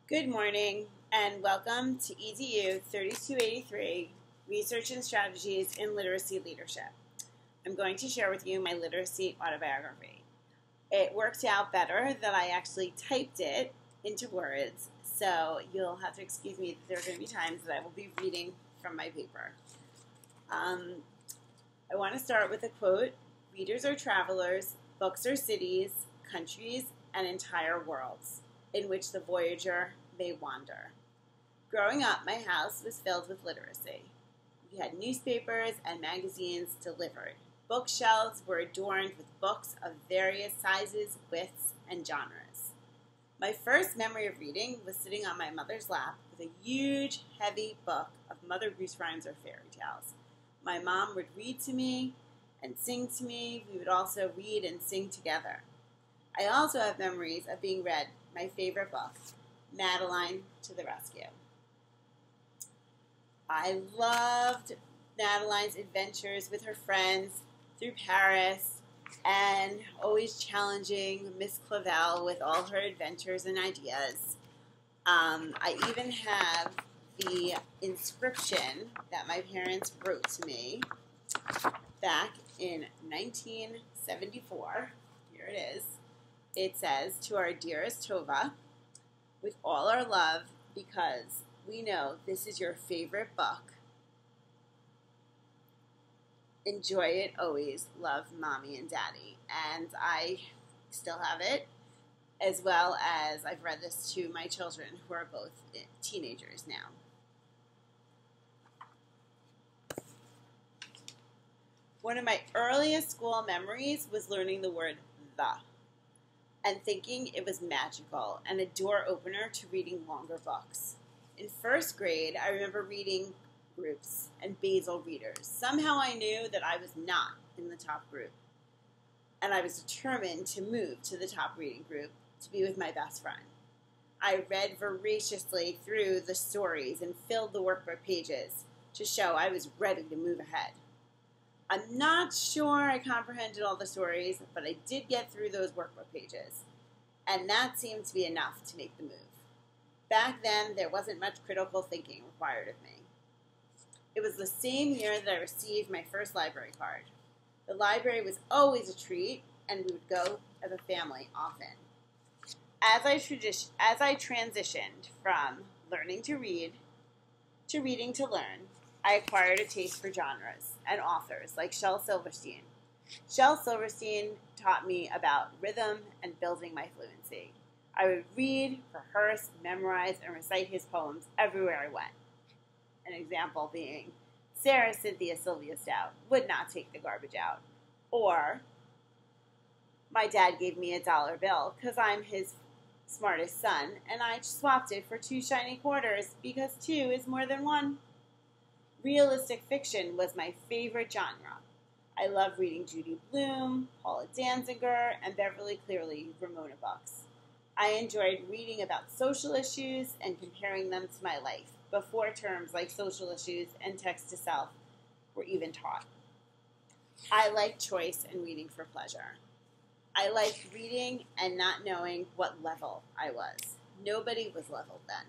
Good morning and welcome to EDU 3283, Research and Strategies in Literacy Leadership. I'm going to share with you my literacy autobiography. It worked out better that I actually typed it into words, so you'll have to excuse me that there are going to be times that I will be reading from my paper. I want to start with a quote: "Readers are travelers, books are cities, countries, and entire worlds in which the voyager may wander." Growing up, my house was filled with literacy. We had newspapers and magazines delivered. Bookshelves were adorned with books of various sizes, widths, and genres. My first memory of reading was sitting on my mother's lap with a huge, heavy book of Mother Goose rhymes or fairy tales. My mom would read to me and sing to me. We would also read and sing together. I also have memories of being read my favorite book, Madeline to the Rescue. I loved Madeline's adventures with her friends through Paris and always challenging Miss Clavel with all her adventures and ideas. I even have the inscription that my parents wrote to me back in 1974. Here it is. It says, "To our dearest Tova, with all our love, because we know this is your favorite book. Enjoy it always. Love, Mommy and Daddy." And I still have it, as well as I've read this to my children who are both teenagers now. One of my earliest school memories was learning the word "the" and thinking it was magical and a door opener to reading longer books. In first grade, I remember reading groups and basal readers. Somehow I knew that I was not in the top group, and I was determined to move to the top reading group to be with my best friend. I read voraciously through the stories and filled the workbook pages to show I was ready to move ahead. I'm not sure I comprehended all the stories, but I did get through those workbook pages, and that seemed to be enough to make the move. Back then, there wasn't much critical thinking required of me. It was the same year that I received my first library card. The library was always a treat, and we would go as a family often. As I transitioned from learning to read to reading to learn, I acquired a taste for genres and authors like Shel Silverstein. Shel Silverstein taught me about rhythm and building my fluency. I would read, rehearse, memorize, and recite his poems everywhere I went. An example being, "Sarah Cynthia Sylvia Stout would not take the garbage out," or "My dad gave me a dollar bill because I'm his smartest son, and I swapped it for 2 shiny quarters because 2 is more than 1. Realistic fiction was my favorite genre. I loved reading Judy Blume, Paula Danziger, and Beverly Cleary Ramona books. I enjoyed reading about social issues and comparing them to my life before terms like social issues and text to self were even taught. I liked choice and reading for pleasure. I liked reading and not knowing what level I was. Nobody was leveled then.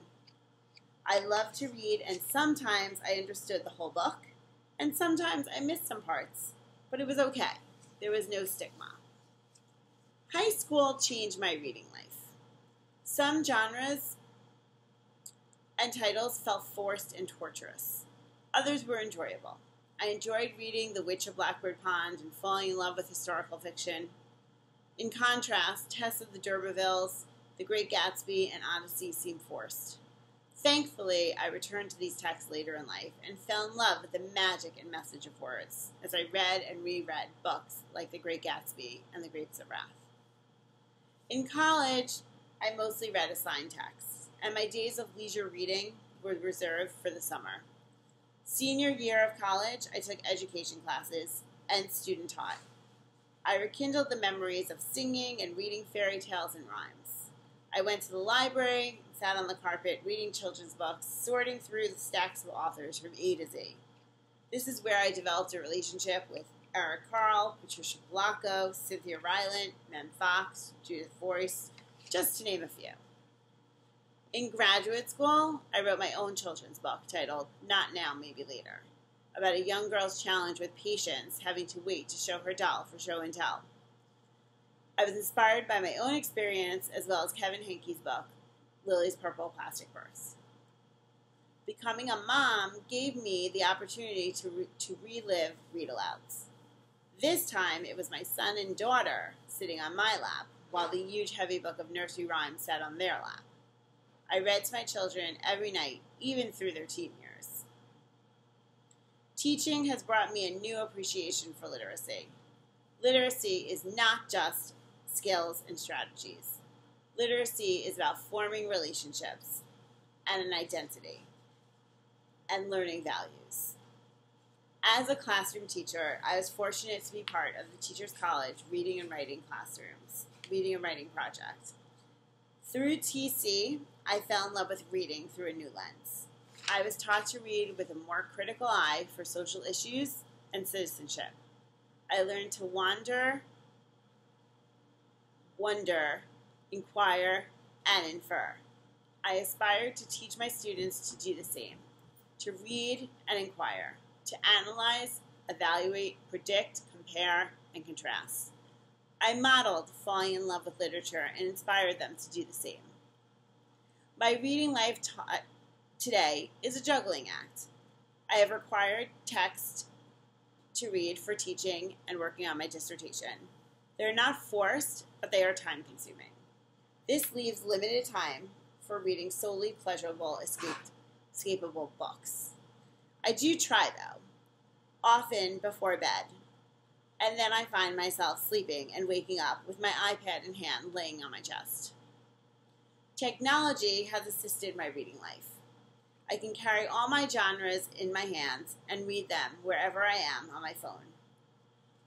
I loved to read, and sometimes I understood the whole book, and sometimes I missed some parts, but it was okay. There was no stigma. High school changed my reading life. Some genres and titles felt forced and torturous. Others were enjoyable. I enjoyed reading The Witch of Blackbird Pond and falling in love with historical fiction. In contrast, Tess of the D'Urbervilles, The Great Gatsby, and Odyssey seemed forced. Thankfully, I returned to these texts later in life and fell in love with the magic and message of words as I read and reread books like The Great Gatsby and The Grapes of Wrath. In college, I mostly read assigned texts, and my days of leisure reading were reserved for the summer. Senior year of college, I took education classes and student taught. I rekindled the memories of singing and reading fairy tales and rhymes. I went to the library, sat on the carpet reading children's books, sorting through the stacks of authors from A to Z. This is where I developed a relationship with Eric Carle, Patricia Polacco, Cynthia Rylant, Mem Fox, Judith Voice, just to name a few. In graduate school, I wrote my own children's book titled Not Now, Maybe Later, about a young girl's challenge with patience having to wait to show her doll for show and tell. I was inspired by my own experience as well as Kevin Henke's book, Lily's Purple Plastic Purse. Becoming a mom gave me the opportunity to relive read-alouds. This time, it was my son and daughter sitting on my lap, while the huge heavy book of nursery rhymes sat on their lap. I read to my children every night, even through their teen years. Teaching has brought me a new appreciation for literacy. Literacy is not just skills and strategies. Literacy is about forming relationships and an identity and learning values. As a classroom teacher, I was fortunate to be part of the Teachers College Reading and Writing Project. Through TC, I fell in love with reading through a new lens. I was taught to read with a more critical eye for social issues and citizenship. I learned to wonder, inquire, and infer. I aspired to teach my students to do the same, to read and inquire, to analyze, evaluate, predict, compare, and contrast. I modeled falling in love with literature and inspired them to do the same. My reading life today is a juggling act. I have required text to read for teaching and working on my dissertation. They're not forced, but they are time-consuming. This leaves limited time for reading solely pleasurable, escapable books. I do try, though, often before bed, and then I find myself sleeping and waking up with my iPad in hand laying on my chest. Technology has assisted my reading life. I can carry all my genres in my hands and read them wherever I am on my phone.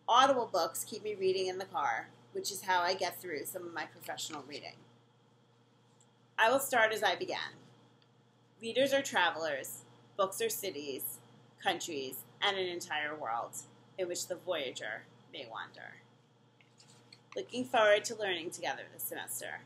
Audible books keep me reading in the car, which is how I get through some of my professional reading. I will start as I began. Readers are travelers, books are cities, countries, and an entire world in which the voyager may wander. Looking forward to learning together this semester.